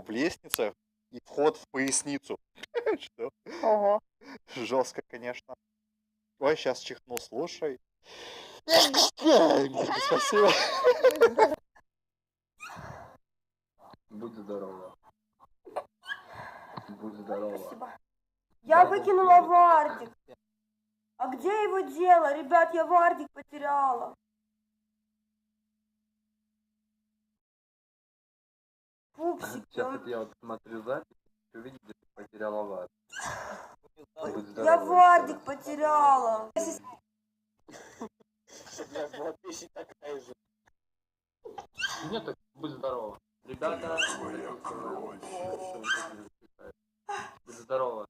в лестницах и вход в поясницу. Что? Ого. Жестко, конечно. Ой, сейчас чихну, слушай. Спасибо. Будь здорова. Будь здорова. Спасибо. Я выкинула вардик. А где его дело? Ребят, я вардик потеряла. Пупсик. Сейчас это я вот смотрю запись, увидеть, где ты потеряла вас. Будь Я здорова. вардик потеряла. Нет, так будь здорова. Ребята, будь здорова.